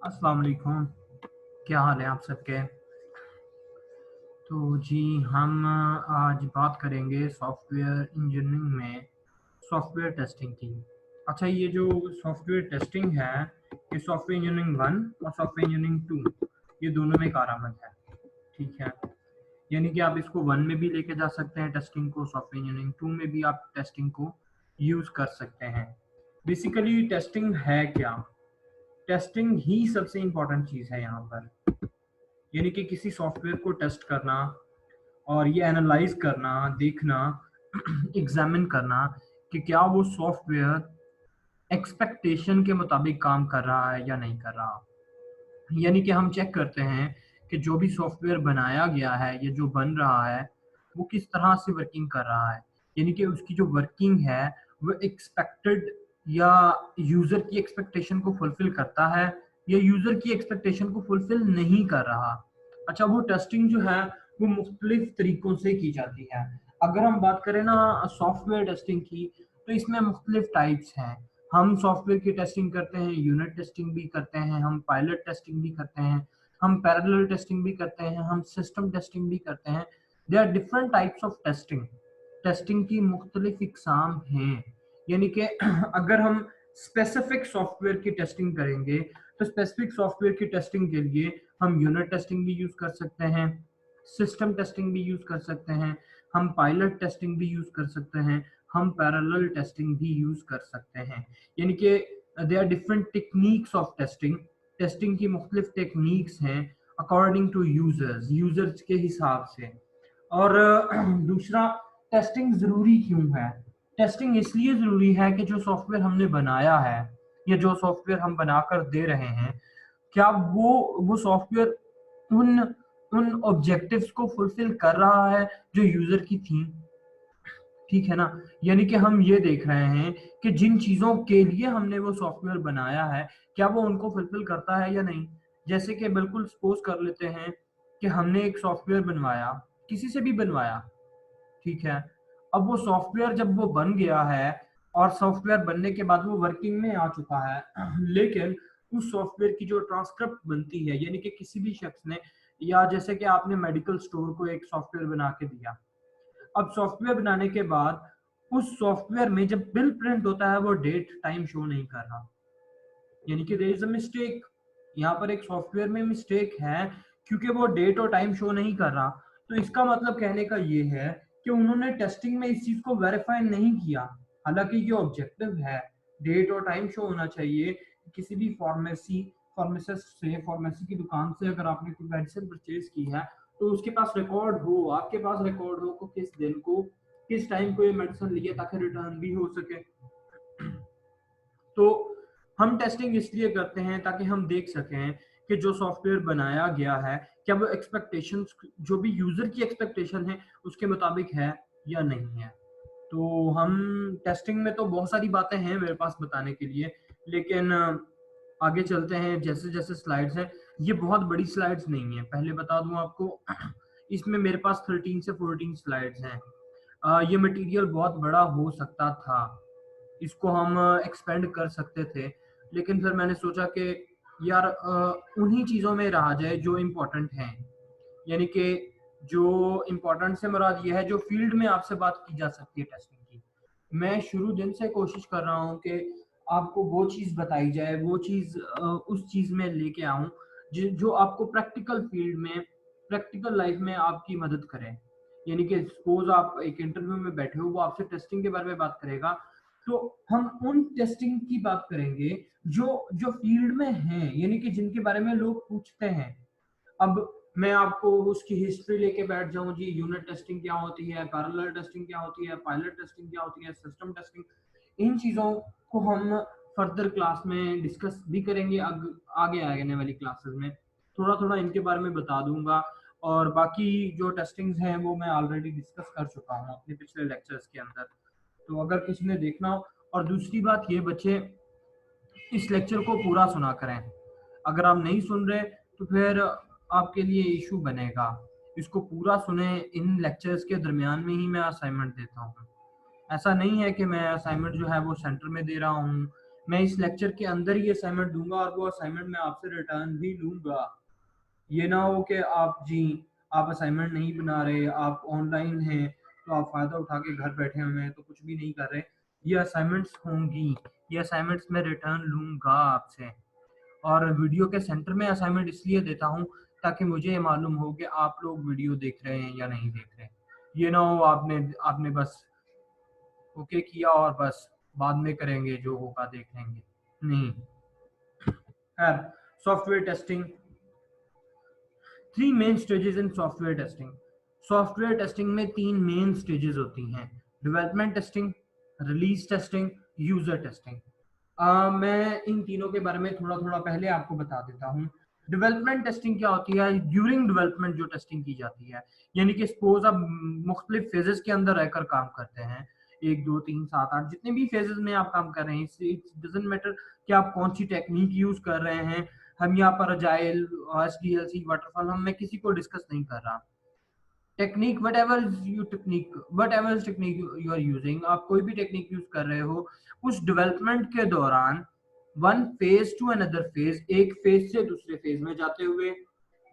अस्सलाम वालेकुम। क्या हाल है आप सबके? तो जी हम आज बात करेंगे सॉफ्टवेयर इंजीनियरिंग में सॉफ्टवेयर टेस्टिंग की। अच्छा, ये जो सॉफ्टवेयर टेस्टिंग है, ये सॉफ्टवेयर इंजीनियरिंग 1 और सॉफ्टवेयर इंजीनियरिंग 2 ये दोनों में कारआमद है। ठीक है? यानी कि आप इसको 1 में भी लेके जा सकते हैं टेस्टिंग को, सॉफ्टवेयर इंजीनियरिंग 2 में भी आप टेस्टिंग को यूज़ कर सकते हैं। बेसिकली टेस्टिंग है क्या? टेस्टिंग ही सबसे इम्पोर्टेंट चीज़ है यहाँ पर। यानी कि किसी सॉफ्टवेयर को टेस्ट करना और ये एनालाइज करना, देखना, एग्जामिन करना कि क्या वो सॉफ्टवेयर एक्सपेक्टेशन के मुताबिक काम कर रहा है या नहीं कर रहा। यानी कि हम चेक करते हैं कि जो भी सॉफ्टवेयर बनाया गया है या जो बन रहा है, वो किस तरह से वर्किंग कर रहा है। यानी कि उसकी जो वर्किंग है, वो एक्सपेक्टेड या यूज़र की एक्सपेक्टेशन को फुलफ़िल करता है या यूज़र की एक्सपेक्टेशन को फुलफ़िल नहीं कर रहा। अच्छा, वो टेस्टिंग जो है, वो मुख्तलिफ़ तरीकों से की जाती है। अगर हम बात करें ना सॉफ्टवेयर टेस्टिंग की, तो इसमें मुख्तलिफ़ टाइप्स हैं। हम सॉफ्टवेयर की टेस्टिंग करते हैं, यूनिट टेस्टिंग भी करते हैं, हम पायलट टेस्टिंग भी करते हैं, हम पैरेलल टेस्टिंग भी करते हैं, हम सिस्टम टेस्टिंग भी करते हैं। There are different types of testing. Testing की मुख्तलिफ इकसाम हैं। यानी कि अगर हम स्पेसिफिक सॉफ्टवेयर की टेस्टिंग करेंगे, तो स्पेसिफिक सॉफ्टवेयर की टेस्टिंग के लिए हम यूनिट टेस्टिंग भी यूज़ कर सकते हैं, सिस्टम टेस्टिंग भी यूज़ कर सकते हैं, हम पायलट टेस्टिंग भी यूज़ कर सकते हैं, हम पैरेलल टेस्टिंग भी यूज़ कर सकते हैं। यानी कि there are different techniques of testing. Testing की मुख्तलिफ टेक्निक्स हैं अकॉर्डिंग टू यूज़र्स के हिसाब से। और दूसरा, टेस्टिंग ज़रूरी क्यों है? टेस्टिंग इसलिए ज़रूरी है कि जो सॉफ्टवेयर हमने बनाया है या जो सॉफ्टवेयर हम बनाकर दे रहे हैं, क्या वो सॉफ्टवेयर उन उन ऑब्जेक्टिव्स को फुलफ़िल कर रहा है जो यूज़र की थी? ठीक है ना? यानी कि हम ये देख रहे हैं कि जिन चीज़ों के लिए हमने वो सॉफ्टवेयर बनाया है, क्या वो उनको फुलफ़िल करता है या नहीं? जैसे कि बिल्कुल सपोज़ कर लेते हैं कि हमने एक सॉफ्टवेयर बनवाया, किसी से भी बनवाया, ठीक है? अब वो सॉफ्टवेयर जब वो बन गया है और सॉफ्टवेयर बनने के बाद वो वर्किंग में आ चुका है, लेकिन उस सॉफ्टवेयर की जो ट्रांसक्रिप्ट बनती है, यानी कि किसी भी शख्स ने, या जैसे कि आपने मेडिकल स्टोर को एक सॉफ्टवेयर बना के दिया। अब सॉफ्टवेयर बनाने के बाद उस सॉफ्टवेयर में जब बिल प्रिंट होता है, वो डेट टाइम शो नहीं कर रहा। यानी कि देयर इज़ अ मिस्टेक। यहाँ पर एक सॉफ्टवेयर में मिस्टेक है क्योंकि वो डेट और टाइम शो नहीं कर रहा। तो इसका मतलब कहने का ये है कि उन्होंने टेस्टिंग में इस चीज़ को वेरीफाई नहीं किया। हालाँकि ये ऑब्जेक्टिव है, डेट और टाइम शो होना चाहिए। किसी भी फार्मासिस्ट से, फार्मेसी की दुकान से अगर आपने कोई मेडिसिन परचेज़ की है, तो उसके पास रिकॉर्ड हो, आपके पास रिकॉर्ड हो कि किस दिन को, किस टाइम को ये मेडिसिन ली है, ताकि रिटर्न भी हो सके। तो हम टेस्टिंग इसलिए करते हैं ताकि हम देख सकें कि जो सॉफ्टवेयर बनाया गया है, क्या वो एक्सपेक्टेशंस, जो भी यूज़र की एक्सपेक्टेशन है, उसके मुताबिक है या नहीं है। तो हम टेस्टिंग में तो बहुत सारी बातें हैं मेरे पास बताने के लिए, लेकिन आगे चलते हैं जैसे-जैसे स्लाइड्स हैं। ये बहुत बड़ी स्लाइड्स नहीं हैं, पहले बता दूँ आपको। इसमें मेरे पास 13 से 14 स्लाइड्स हैं। ये मटेरियल बहुत बड़ा हो सकता था। इसको हम एक्सपेंड कर सकते थे, लेकिन फिर मैंने सोचा कि यार उन्हीं चीज़ों में रहा जाए जो इम्पोर्टेंट हैं। यानी कि जो इम्पोर्टेंट से मुराद ये है जो फ़ील्ड में आपसे बात की जा सकती है टेस्टिंग की। मैं शुरू दिन से कोशिश कर रहा हूँ कि आपको वो चीज़ बताई जाए, वो चीज़ उस चीज़ में लेके आऊँ जो आपको प्रैक्टिकल फ़ील्ड में, प्रैक्टिकल लाइफ़ में आपकी मदद करे। यानी कि सपोज़ आप एक इंटरव्यू में बैठे हो, वो आपसे टेस्टिंग के बारे में बात करेगा, तो हम उन टेस्टिंग की बात करेंगे जो जो फ़ील्ड में हैं, यानी कि जिनके बारे में लोग पूछते हैं। अब मैं आपको उसकी हिस्ट्री लेके बैठ जाऊँ जी, यूनिट टेस्टिंग क्या होती है, पैरेलल टेस्टिंग क्या होती है, पायलट टेस्टिंग क्या होती है, सिस्टम टेस्टिंग, इन चीज़ों को हम फर्दर क्लास में डिस्कस भी करेंगे, आगे आने वाली क्लासेस में। थोड़ा-थोड़ा इनके बारे में बता दूँगा, और बाकी जो टेस्टिंग्स हैं वो मैं ऑलरेडी डिस्कस कर चुका हूँ अपने पिछले लेक्चर्स के अंदर। तो अगर किसी ने देखना हो, और दूसरी बात ये बच्चे, इस लेक्चर को पूरा सुना करें। अगर आप नहीं सुन रहे तो फिर आपके लिए इश्यू बनेगा। इसको पूरा सुने, इन लेक्चर्स के दरमियान में ही मैं असाइनमेंट देता हूँ। ऐसा नहीं है कि मैं असाइनमेंट जो है वो सेंटर में दे रहा हूँ, मैं इस लेक्चर के अंदर ही असाइनमेंट दूंगा और वो असाइनमेंट मैं आपसे रिटर्न भी लूंगा। ये ना हो कि आप असाइनमेंट नहीं बना रहे, आप ऑनलाइन हैं तो आप फ़ायदा उठा के घर बैठे हुए हैं तो कुछ भी नहीं कर रहे। ये असाइनमेंट्स होंगी, ये असाइनमेंट्स मैं रिटर्न लूंगा आपसे। और वीडियो के सेंटर में असाइनमेंट इसलिए देता हूँ ताकि मुझे ये मालूम हो कि आप लोग वीडियो देख रहे हैं या नहीं देख रहे। ये ना हो आपने आपने बस ओके किया और बस बाद में करेंगे, जो होगा देख लेंगे, नहीं। खैर, software testing, three main stages in software testing. Software testing में तीन मेन स्टेजेस होती हैं: development testing, release testing, user testing. मैं इन तीनों के बारे में थोड़ा थोड़ा पहले आपको बता देता हूँ। डेवलपमेंट टेस्टिंग क्या होती है? ड्यूरिंग डेवलपमेंट जो टेस्टिंग की जाती है, यानी कि सपोज आप मुख्तलिफ फेजेस के अंदर रहकर काम करते हैं, 1 2 3 7 8 जितने भी फेजेस में आप काम कर रहे हैं, इट डजंट मैटर कि आप कौन सी टेक्निक यूज कर रहे हैं। हम यहाँ पर अजाइल, एसडीएलसी, वाटरफॉल, हम मैं किसी को डिस्कस नहीं कर रहा। Technique whatever technique you are using, आप कोई भी टेक्निक यूज कर रहे हो, उस डेवलपमेंट के दौरान one phase two another phase, एक फेज से दूसरे फेज में जाते हुए,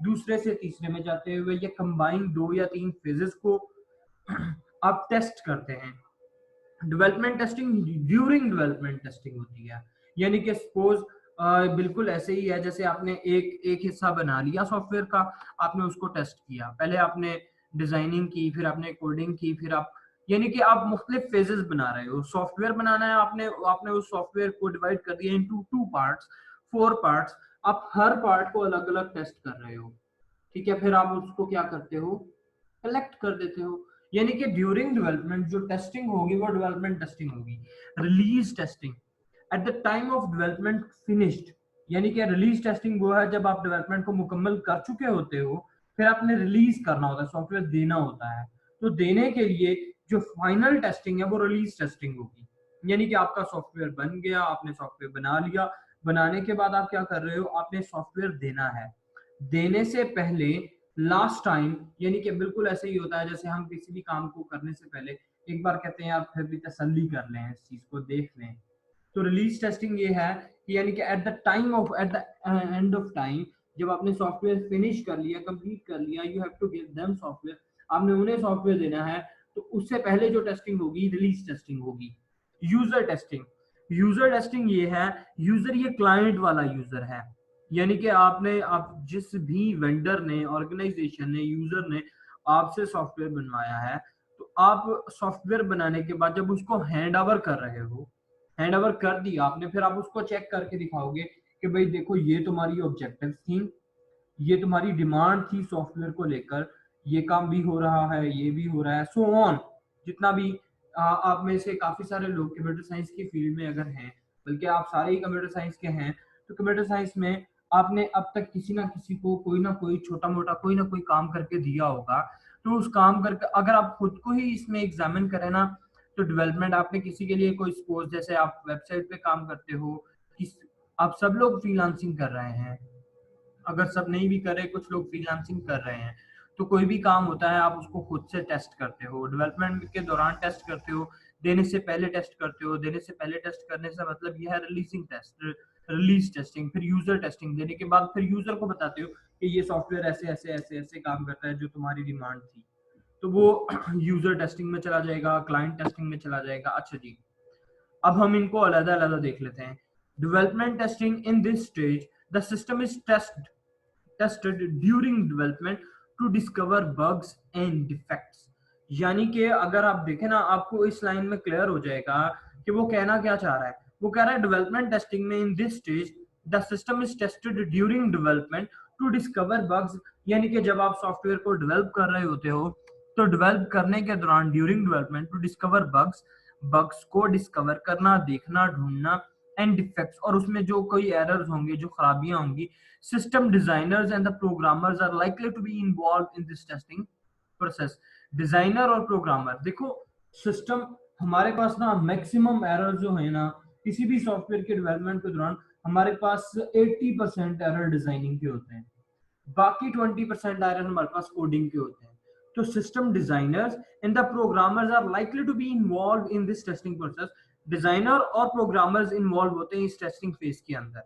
दूसरे से तीसरे में जाते हुए, या कंबाइन 2 या 3 फेजेस को आप टेस्ट करते हैं। Development testing during development testing होती है, यानी कि सपोज बिल्कुल ऐसे ही है जैसे आपने एक एक हिस्सा बना लिया सॉफ्टवेयर का, आपने उसको टेस्ट किया, पहले आपने डिजाइनिंग की, फिर आपने कोडिंग की, फिर आप, यानी कि आप मुख्तलिफ फेजेस बना रहे हो। सॉफ्टवेयर बनाना है, आपने आपने उस सॉफ्टवेयर को डिवाइड कर दिया इनटू 2 पार्ट्स, 4 पार्ट्स। आप हर पार्ट को अलग अलग टेस्ट कर रहे हो, ठीक है? फिर आप उसको क्या करते हो? कलेक्ट कर देते हो। यानी कि ड्यूरिंग डेवलपमेंट जो टेस्टिंग होगी वो डेवलपमेंट टेस्टिंग होगी। Release testing at the time of development finished, यानी कि रिलीज टेस्टिंग वो है जब आप डेवलपमेंट को मुकम्मल कर चुके होते हो, फिर आपने रिलीज करना होता है, सॉफ्टवेयर देना होता है। तो देने के लिए जो फाइनल टेस्टिंग है वो रिलीज टेस्टिंग होगी। यानी कि आपका सॉफ्टवेयर बन गया, आपने सॉफ्टवेयर बना लिया, बनाने के बाद आप क्या कर रहे हो? आपने सॉफ्टवेयर देना है। देने से पहले लास्ट टाइम, यानी कि बिल्कुल ऐसे ही होता है जैसे हम किसी भी काम को करने से पहले एक बार कहते हैं आप फिर भी तसल्ली कर लें, इस चीज को देख लें। तो रिलीज टेस्टिंग ये है कि यानी कि at the end of time, जब आपने सॉफ्टवेयर फिनिश कर लिया, कंप्लीट कर लिया, you have to give them software, आपने उन्हें सॉफ्टवेयर देना है, तो उससे पहले जो टेस्टिंग होगी रिलीज टेस्टिंग होगी। यूजर टेस्टिंग, यूजर टेस्टिंग ये है, यूजर ये क्लाइंट वाला यूजर है, यानी कि आप जिस भी वेंडर ने, ऑर्गेनाइजेशन ने, यूजर ने आपसे सॉफ्टवेयर बनवाया है, तो आप सॉफ्टवेयर बनाने के बाद जब उसको हैंड ओवर कर रहे हो, हैंड ओवर कर दिया आपने, फिर आप उसको चेक करके दिखाओगे कि भाई देखो ये तुम्हारी ऑब्जेक्टिव्स थी, ये तुम्हारी डिमांड थी सॉफ्टवेयर को लेकर, ये काम भी हो रहा है, ये भी हो रहा है, सो ऑन। जितना भी आप में से काफी सारे लोग कंप्यूटर साइंस की फील्ड में अगर हैं, बल्कि आप सारे ही कंप्यूटर साइंस के हैं, तो कंप्यूटर साइंस में आपने अब तक किसी ना किसी को कोई ना कोई छोटा मोटा कोई ना कोई काम करके दिया होगा। तो उस काम करके अगर आप खुद को ही इसमें एग्जामिन करें ना, तो डेवलपमेंट आपने किसी के लिए कोई सपोज जैसे आप वेबसाइट पे काम करते हो, किस आप सब लोग फ्रीलांसिंग कर रहे हैं, अगर सब नहीं भी कर रहे, कुछ लोग फ्रीलांसिंग कर रहे हैं, तो कोई भी काम होता है आप उसको खुद से टेस्ट करते हो, डेवलपमेंट के दौरान टेस्ट करते हो, देने से पहले टेस्ट करते हो, देने से पहले टेस्ट करने से मतलब यह है रिलीजिंग टेस्ट, रिलीज टेस्टिंग, फिर यूजर टेस्टिंग, देने के बाद फिर यूजर को बताते हो कि ये सॉफ्टवेयर ऐसे ऐसे ऐसे ऐसे काम करता है जो तुम्हारी डिमांड थी, तो वो यूजर टेस्टिंग में चला जाएगा, क्लाइंट टेस्टिंग में चला जाएगा। अच्छा जी, अब हम इनको अलग अलग देख लेते हैं। Development testing, in this stage the system is tested during development to discover bugs and defects. यानी कि अगर आप देखें ना, आपको इस लाइन में क्लियर हो जाएगा कि वो कहना क्या चाह रहा है। वो कह रहा है डेवलपमेंट टेस्टिंग में in this stage the system is tested during development to discover bugs, यानी कि जब आप सॉफ्टवेयर को डेवलप कर रहे होते हो, तो डेवलप करने के दौरान during development to discover bugs, bugs को डिस्कवर करना, देखना, ढूंढना, एंड डिफेक्ट्स, और उसमें जो कोई एरर्स होंगे, जो खराबियां होंगी। System designers and the programmers are likely to be involve in this testing process. Designer और प्रोग्रामर, देखो सिस्टम, हमारे पास ना मैक्सिमम एरर जो है ना किसी भी सॉफ्टवेयर के डेवलपमेंट के दौरान, हमारे पास 80% एरर डिजाइनिंग के होते हैं, बाकी 20% एरर हमारे पास कोडिंग के होते हैं। तो system designers and the programmers are likely to be involve in this testing process. Designer और प्रोग्रामर्स इन्वॉल्व होते हैं इस टेस्टिंग फेज के अंदर,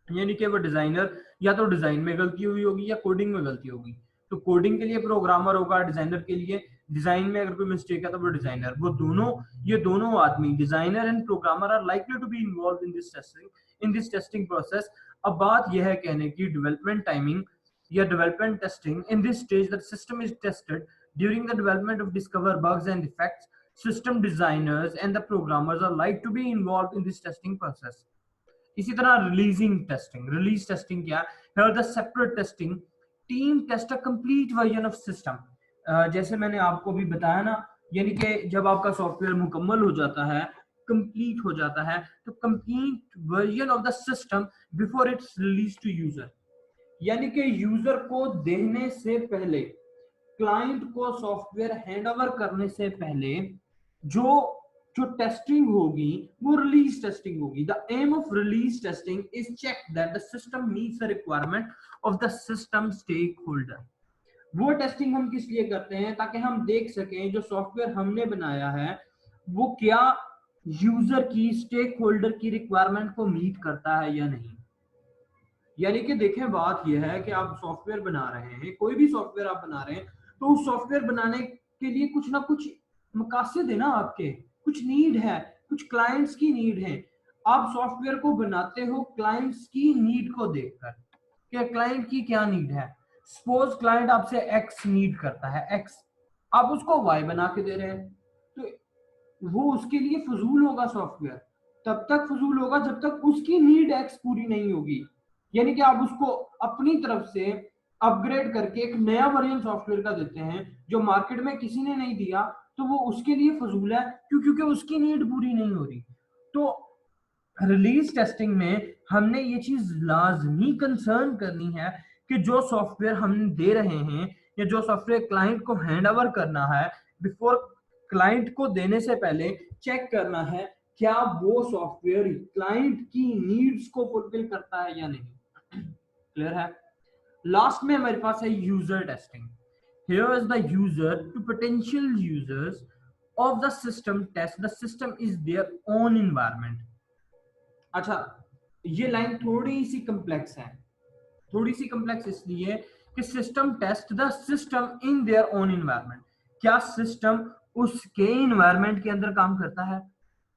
यानी कि वो डिजाइनर या तो डिजाइन में गलती हुई होगी या कोडिंग में गलती होगी, तो कोडिंग के लिए प्रोग्रामर होगा, डिजाइनर के लिए डिजाइन में अगर कोई मिस्टेक है तो वो डिजाइनर, वो दोनों, ये दोनों आदमी designer and programmer are likely to be involve in this testing process. अब बात यह है कहने की डेवलपमेंट टाइमिंग या development testing in this stage that system is tested during the development of discover bugs and defects, system designers and the programmers are like to be involved in this testing process। इसी तरह releasing testing, release testing क्या है, the separate testing team test a complete version of system. जैसे मैंने आपको भी बताया ना, यानी कि जब आपका सॉफ्टवेयर मुकम्मल हो जाता है, कंप्लीट हो जाता है, तो complete version of the system before it's release to user, यानी कि यूजर को देने से पहले, क्लाइंट को सॉफ्टवेयर हैंड ओवर करने से पहले जो जो टेस्टिंग होगी वो रिलीज टेस्टिंग होगी। The aim of release testing is check that the system meets the requirement of the system stakeholder. वो टेस्टिंग हम किस लिए करते हैं, ताकि हम देख सकें जो सॉफ्टवेयर हमने बनाया है वो क्या यूजर की, स्टेक होल्डर की रिक्वायरमेंट को मीट करता है या नहीं। यानी कि देखें, बात यह है कि आप सॉफ्टवेयर बना रहे हैं, कोई भी सॉफ्टवेयर आप बना रहे हैं, तो उस सॉफ्टवेयर बनाने के लिए कुछ ना कुछ मकासद है ना, आपके कुछ नीड है, कुछ क्लाइंट्स की नीड है। आप सॉफ्टवेयर को बनाते हो क्लाइंट्स की नीड को देखकर कि क्लाइंट की क्या नीड है। सपोज क्लाइंट आपसे एक्स नीड करता है, एक्स, आप उसको वाई बना के दे रहे हैं, तो वो उसके लिए फजूल होगा सॉफ्टवेयर, तब तक फजूल होगा जब तक उसकी नीड एक्स पूरी नहीं होगी। यानी कि आप उसको अपनी तरफ से अपग्रेड करके एक नया वर्जन सॉफ्टवेयर का देते हैं जो मार्केट में किसी ने नहीं दिया, तो वो उसके लिए फजूल है, क्योंकि उसकी नीड पूरी नहीं हो रही। तो रिलीज टेस्टिंग में हमने ये चीज लाजमी कंसर्न करनी है कि जो सॉफ्टवेयर हम दे रहे हैं या जो सॉफ्टवेयर क्लाइंट को हैंड ओवर करना है, बिफोर क्लाइंट को देने से पहले चेक करना है क्या वो सॉफ्टवेयर क्लाइंट की नीड्स को फुलफिल करता है या नहीं। क्लियर है। लास्ट में हमारे पास है user testing. Here is the user to potential users of the system test the system is their own environment। अच्छा, ये लाइन थोड़ी सी कम्प्लेक्स है, थोड़ी सी कम्प्लेक्स इसलिए कि system test the system in their own environment. क्या system उसके environment के अंदर काम करता है?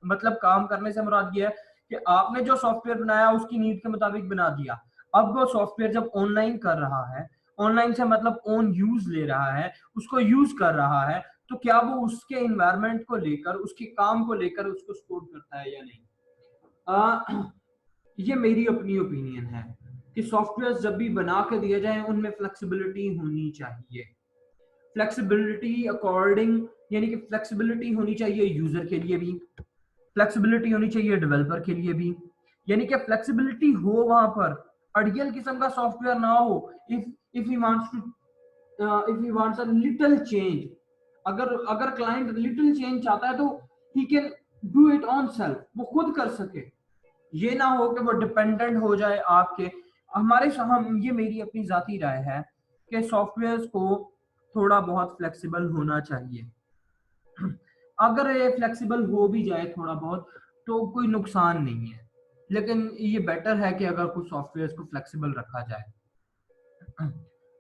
मतलब काम करने से मुराद ये है कि आपने जो सॉफ्टवेयर बनाया उसकी नीड के मुताबिक बना दिया, अब वो सॉफ्टवेयर जब ऑनलाइन कर रहा है, ऑनलाइन से मतलब ऑन यूज ले रहा है, उसको यूज कर रहा है, तो क्या वो उसके एनवायरनमेंट को लेकर, उसके काम को लेकर उसको सपोर्ट करता है या नहीं। ये मेरी अपनी ओपिनियन है कि सॉफ्टवेयर जब भी बना के दिए जाए उनमें फ्लेक्सिबिलिटी होनी चाहिए। फ्लेक्सिबिलिटी अकॉर्डिंग, यानी कि फ्लेक्सिबिलिटी होनी चाहिए यूजर के लिए भी, फ्लेक्सिबिलिटी होनी चाहिए डेवलपर के लिए भी, यानी कि फ्लेक्सिबिलिटी हो वहां पर, अड़ियल किस्म का सॉफ्टवेयर ना हो। If he wants to if he wants a little change, अगर क्लाइंट लिटिल चेंज चाहता है तो he can do it on self, वो खुद कर सके, ये ना हो कि वो डिपेंडेंट हो जाए आपके। हम ये मेरी अपनी जाती राय है कि सॉफ्टवेयर को थोड़ा बहुत फ्लेक्सिबल होना चाहिए। अगर ये फ्लेक्सिबल हो भी जाए थोड़ा बहुत तो कोई नुकसान नहीं है, लेकिन ये बेटर है कि अगर कुछ सॉफ्टवेयर को फ्लेक्सिबल रखा जाए।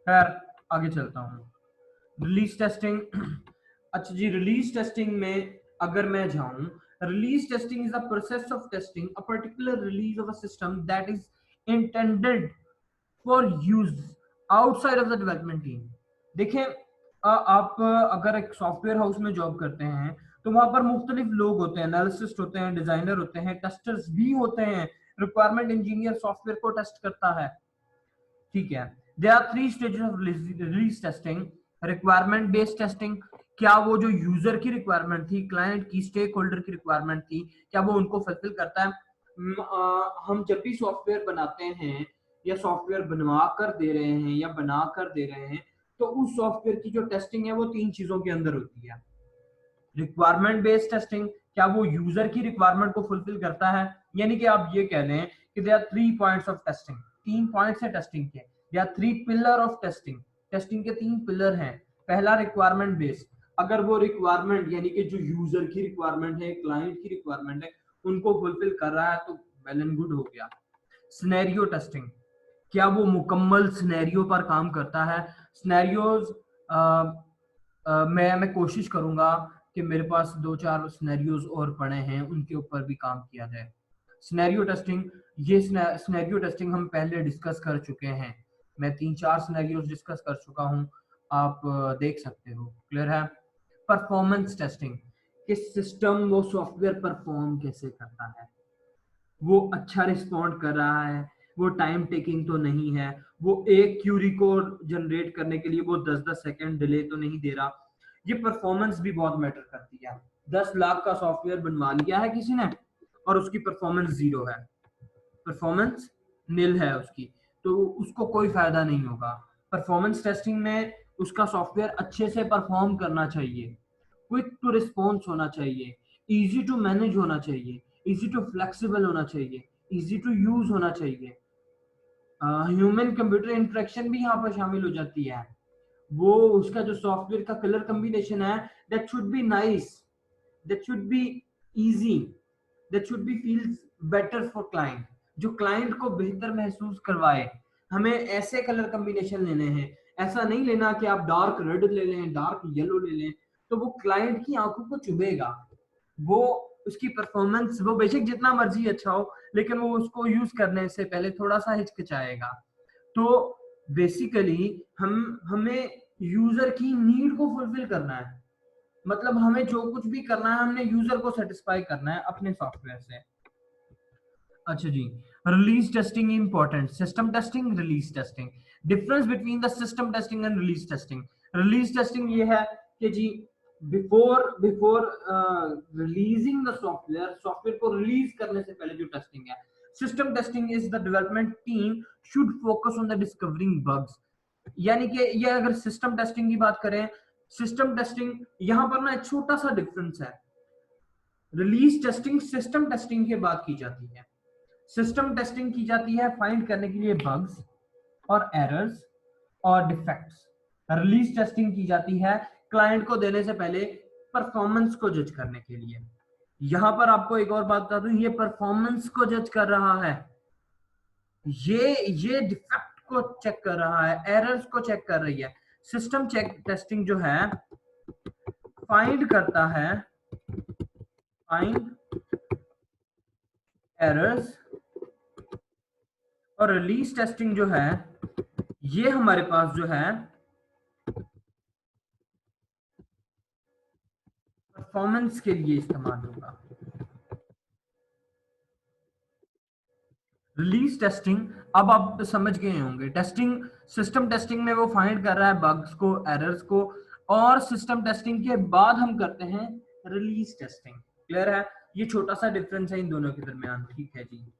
खैर आगे चलता हूँ, रिलीज टेस्टिंग। अच्छा जी, रिलीज टेस्टिंग में अगर मैं जाऊं, release testing is the process of testing a particular release of a system that is intended for use outside of the development team. देखें, आप अगर एक सॉफ्टवेयर हाउस में जॉब करते हैं तो वहां पर मुख्तलिफ लोग होते हैं, एनालिसिस्ट होते हैं, डिजाइनर होते हैं, टेस्टर्स भी होते हैं, रिक्वायरमेंट इंजीनियर सॉफ्टवेयर को टेस्ट करता है, ठीक है। There are 3 stages of release testing. Requirement based testing, क्या वो जो यूजर की रिक्वायरमेंट थी, क्लाइंट की, स्टेक होल्डर की रिक्वायरमेंट थी, क्या वो उनको फुलफिल करता है। हम जब भी सॉफ्टवेयर बनाते हैं या सॉफ्टवेयर बनवा कर दे रहे हैं या बना कर दे रहे हैं, तो उस सॉफ्टवेयर की जो टेस्टिंग है वो 3 चीजों के अंदर होती है। रिक्वायरमेंट बेस्ड टेस्टिंग, क्या वो यूजर की रिक्वायरमेंट को फुलफिल करता है, यानी कि आप ये कह लें कि there are 3 points of testing, 3 points है टेस्टिंग के, या 3 पिलर ऑफ टेस्टिंग। टेस्टिंग के 3 पिलर हैं। पहला रिक्वायरमेंट बेस्ड, अगर वो रिक्वायरमेंट यानी कि जो यूजर की रिक्वायरमेंट है, क्लाइंट की रिक्वायरमेंट है, उनको फुलफिल कर रहा है तो वेल एंड गुड हो गया। सिनेरियो टेस्टिंग, क्या वो मुकम्मल सिनेरियो पर काम करता है? सिनेरियोज मैं कोशिश करूंगा कि मेरे पास 2-4 सिनेरियोज और पड़े हैं, उनके ऊपर भी काम किया जाए। सिनेरियो टेस्टिंग, ये सिनेरियो टेस्टिंग हम पहले डिस्कस कर चुके हैं। मैं 3-4 सिनेरियोज डिस्कस कर चुका हूं, आप देख सकते हो। क्लियर है? परफॉर्मेंस टेस्टिंग, कि सिस्टम वो सॉफ्टवेयर परफॉर्म कैसे करता है, वो अच्छा रिस्पॉन्ड कर रहा है, वो टाइम टेकिंग तो नहीं है, वो एक क्यूरी को जनरेट करने के लिए वो 10-10 सेकंड डिले तो नहीं दे रहा। ये परफॉर्मेंस भी बहुत मैटर करती है। 10 लाख का सॉफ्टवेयर बनवा लिया है किसी ने और उसकी परफॉर्मेंस जीरो है, परफॉर्मेंस नील है उसकी, तो उसको कोई फायदा नहीं होगा। परफॉर्मेंस टेस्टिंग में उसका सॉफ्टवेयर अच्छे से परफॉर्म करना चाहिए, क्विक टू रिस्पॉन्स होना चाहिए, इजी टू मैनेज होना चाहिए, इजी टू फ्लेक्सिबल होना चाहिए, इजी टू यूज होना चाहिए। ह्यूमन कंप्यूटर इंटरेक्शन भी यहाँ पर शामिल हो जाती है। वो उसका जो सॉफ्टवेयर का कलर कॉम्बिनेशन है, that should be nice, that should be easy, that should be feels better for client, जो क्लाइंट को बेहतर महसूस करवाए। हमें ऐसे कलर कॉम्बिनेशन लेने हैं, ऐसा नहीं लेना कि आप डार्क रेड ले लें, डार्क येलो ले लें, तो वो क्लाइंट की आंखों को चुभेगा। वो उसकी परफॉर्मेंस, वो बेशक जितना मर्जी अच्छा हो, लेकिन वो उसको यूज करने से पहले थोड़ा सा हिचकिचाएगा। तो बेसिकली हमें यूजर की नीड को फुलफिल करना है, मतलब हमें जो कुछ भी करना है, हमने यूजर को सेटिस्फाई करना है अपने सॉफ्टवेयर से। अच्छा जी, release testing important, system testing, release testing. Difference between the system testing and release testing. Release testing ये है कि जी before before releasing the software, software को रिलीज करने से पहले जो टेस्टिंग है। System testing is the development team should focus on the discovering bugs, यानी कि ये अगर सिस्टम टेस्टिंग की बात करें, सिस्टम टेस्टिंग यहाँ पर ना एक छोटा सा डिफरेंस है। रिलीज टेस्टिंग सिस्टम टेस्टिंग के बाद की जाती है। सिस्टम टेस्टिंग की जाती है फाइंड करने के लिए बग्स और एरर्स और डिफेक्ट्स। रिलीज टेस्टिंग की जाती है क्लाइंट को देने से पहले परफॉर्मेंस को जज करने के लिए। यहां पर आपको एक और बात बता दूं, ये परफॉर्मेंस को जज कर रहा है, ये डिफेक्ट को चेक कर रहा है, एरर्स को चेक कर रही है। सिस्टम चेक टेस्टिंग जो है फाइंड करता है, फाइंड एरर्स, और रिलीज टेस्टिंग जो है ये हमारे पास जो है परफॉर्मेंस के लिए इस्तेमाल होगा। रिलीज टेस्टिंग, अब आप समझ गए होंगे, टेस्टिंग सिस्टम टेस्टिंग में वो फाइंड कर रहा है बग्स को, एरर्स को, और सिस्टम टेस्टिंग के बाद हम करते हैं रिलीज टेस्टिंग। क्लियर है? ये छोटा सा डिफरेंस है इन दोनों के दरमियान। ठीक है जी।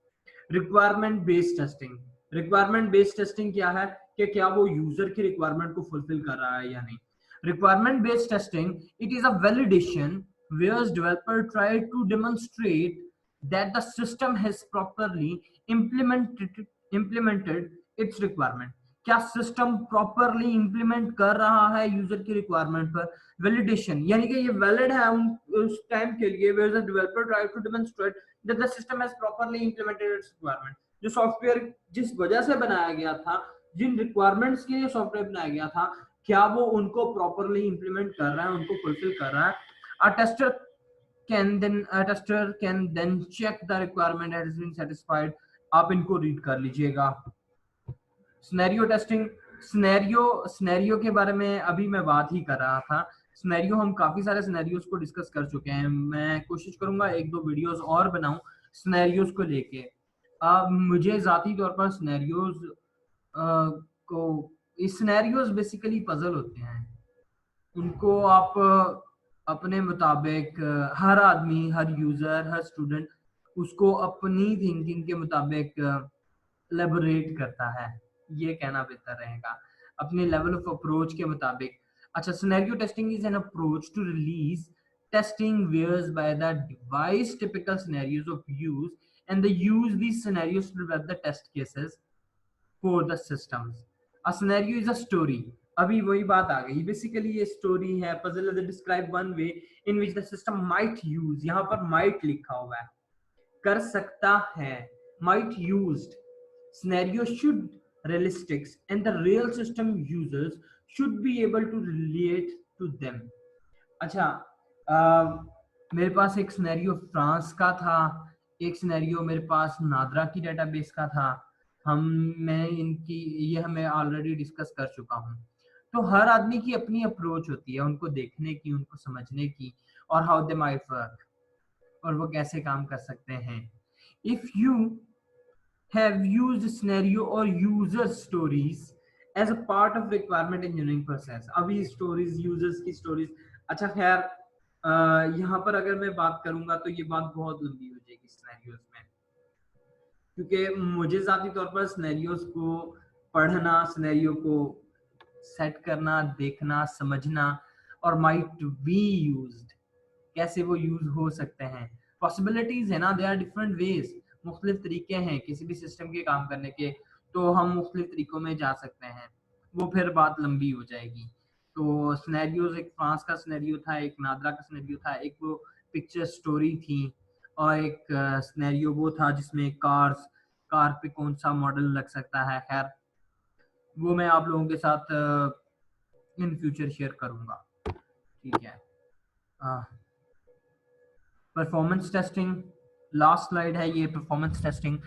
Requirement based testing, requirement based testing क्या है कि क्या वो यूजर की रिक्वायरमेंट को फुलफिल कर रहा है या नहीं। Requirement based testing, it is a validation where developer try to demonstrate that the system has properly implemented its requirement। क्या सिस्टम प्रॉपरली इंप्लीमेंट कर रहा है यूजर की रिक्वायरमेंट पर। वैलिडेशन यानी कि ये वैलिड है उस टाइम के लिए where the developer try to demonstrate that the system has properly implemented its requirement। जो सॉफ्टवेयर जिस वजह से बनाया गया था, जिन रिक्वायरमेंट्स के लिए सॉफ्टवेयर बनाया गया था, क्या वो उनको प्रॉपरली इंप्लीमेंट कर रहा है, उनको फुलफिल कर रहा है। A tester can then check the requirement has been satisfied। आप इनको रीड कर लीजिएगा। सिनेरियो टेस्टिंग, सिनेरियो के बारे में अभी मैं बात ही कर रहा था। सिनेरियो हम काफी सारे सिनेरियोस को डिस्कस कर चुके हैं, मैं कोशिश करूंगा 1-2 वीडियोस और बनाऊं सिनेरियोस को लेके। मुझे जाती तौर पर सिनेरियोस को, इस सिनेरियोस बेसिकली पजल होते हैं, उनको आप अपने मुताबिक, हर आदमी, हर यूजर, हर स्टूडेंट उसको अपनी थिंकिंग के मुताबिक एलेबोरेट करता है, ये कहना बेहतर रहेगा, अपने लेवल ऑफ अप्रोच के मुताबिक। अच्छा, scenario testing is an approach to release testing whereas by the devise typical scenarios of use and the use these scenarios to develop the test cases for the systems। A scenario is a story अभी वही बात आ गई, basically ये story है, puzzle is describe one way in which the system might use, यहाँ पर might लिखा हुआ है, कर सकता है, might used, scenario should realistics and the real system users should be able to relate to them। अच्छा, मेरे पास एक सिनेरियो फ्रांस का था, एक सिनेरियो मेरे पास नादरा की डेटाबेस का था, हम मैं इनकी ये मैं ऑलरेडी डिस्कस कर चुका हूँ। तो हर आदमी की अपनी अप्रोच होती है उनको देखने की, उनको समझने की, और हाउ दे माइट वर्क, और वो कैसे काम कर सकते हैं। If you have used scenario or user stories as a part of requirement engineering process। अभी stories, users की stories, अच्छा खैर यहाँ पर अगर मैं बात करूंगा तो ये बात बहुत लंबी हो जाएगी scenarios में, क्योंकि मुझे ज़ाती तौर पर scenarios को पढ़ना, scenario को सेट करना, देखना, समझना, और might be used, कैसे वो यूज हो सकते हैं, पॉसिबिलिटीज है ना, दे आर डिफरेंट वेज, मुख्तलिफ तरीके हैं किसी भी सिस्टम के काम करने के, तो हम मुख्तलिफ तरीकों में जा सकते हैं, वो फिर बात लंबी हो जाएगी। तो सिनेरियोज, एक फ्रांस का सिनेरियो था, एक नादरा का सिनेरियो था, एक वो पिक्चर स्टोरी थी, और एक सिनेरियो वो था जिसमें कार पे कौन सा मॉडल लग सकता है। खैर वो मैं आप लोगों के साथ इन फ्यूचर शेयर करूंगा, ठीक है। परफॉर्मेंस टेस्टिंग, लास्ट स्लाइड है ये, performance testing.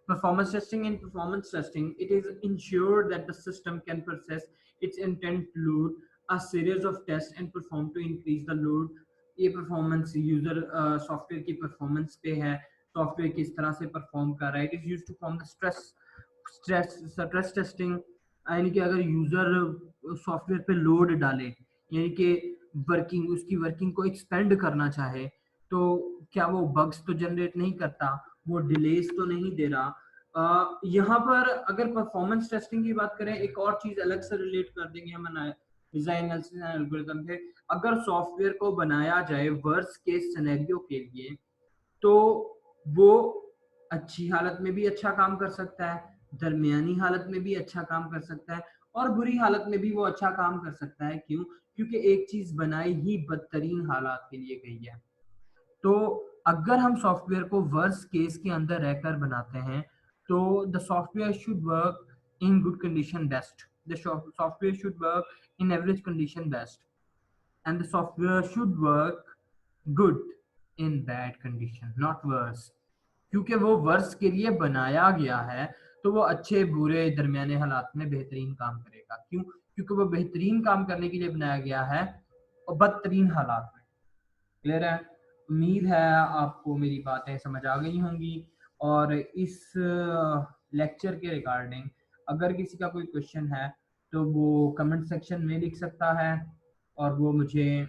Performance testing, in performance testing it is ensured that the system can process its intent load, a series of tests and perform to increase the load। ये performance user software की performance पे है, software किस तरह से perform कर रहा है। It is used to form the stress testing, यानी कि अगर यूजर सॉफ्टवेयर पे लोड डाले, यानी कि वर्किंग, उसकी वर्किंग को एक्सपेंड करना चाहे, तो क्या वो बग्स तो जनरेट नहीं करता, वो डिलेज तो नहीं दे रहा। यहाँ पर अगर परफॉर्मेंस टेस्टिंग की बात करें, एक और चीज अलग से रिलेट कर देंगे हम डिजाइन एनालिसिस एल्गोरिथम से। अगर सॉफ्टवेयर को बनाया जाए वर्स्ट केस सिनेरियो के लिए, तो वो अच्छी हालत में भी अच्छा काम कर सकता है, दरमियानी हालत में भी अच्छा काम कर सकता है, और बुरी हालत में भी वो अच्छा काम कर सकता है। क्यों? क्योंकि एक चीज बनाई ही बदतरीन हालात के लिए गई है। तो अगर हम सॉफ्टवेयर को वर्स्ट केस के अंदर रहकर बनाते हैं, तो the software should work in good condition best, the software should work in average condition best, and the software should work good in bad condition, not worse. क्योंकि वो वर्स के लिए बनाया गया है, तो वो अच्छे बुरे दरमियाने हालात में बेहतरीन काम करेगा। क्यों? क्योंकि वो बेहतरीन काम करने के लिए बनाया गया है, और बदतरीन हालात में। क्लियर है? उम्मीद है आपको मेरी बातें समझ आ गई होंगी, और इस लेक्चर के रिगार्डिंग अगर किसी का कोई क्वेश्चन है तो वो कमेंट सेक्शन में लिख सकता है, और वो मुझे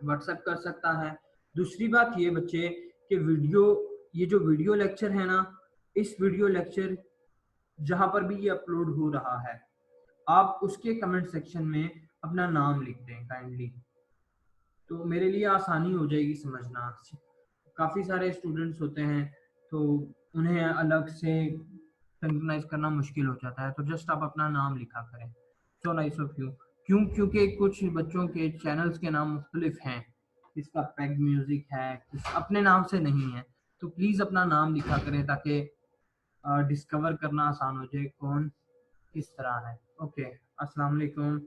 व्हाट्सएप कर सकता है। दूसरी बात ये बच्चे कि ये जो वीडियो लेक्चर है ना, इस वीडियो लेक्चर जहां पर भी ये अपलोड हो रहा है, आप उसके कमेंट सेक्शन में अपना नाम लिख दें काइंडली, तो मेरे लिए आसानी हो जाएगी समझना। काफ़ी सारे स्टूडेंट्स होते हैं, तो उन्हें अलग से सिंक्रोनाइज करना मुश्किल हो जाता है, तो जस्ट आप अपना नाम लिखा करें। So nice of you. क्यों? क्योंकि कुछ बच्चों के चैनल्स के नाम मुख्तलिफ हैं, किसका पैग म्यूजिक है, किस अपने नाम से नहीं है, तो प्लीज़ अपना नाम लिखा करें ताकि डिस्कवर करना आसान हो जाए कौन किस तरह है। ओके, अस्सलाम वालेकुम।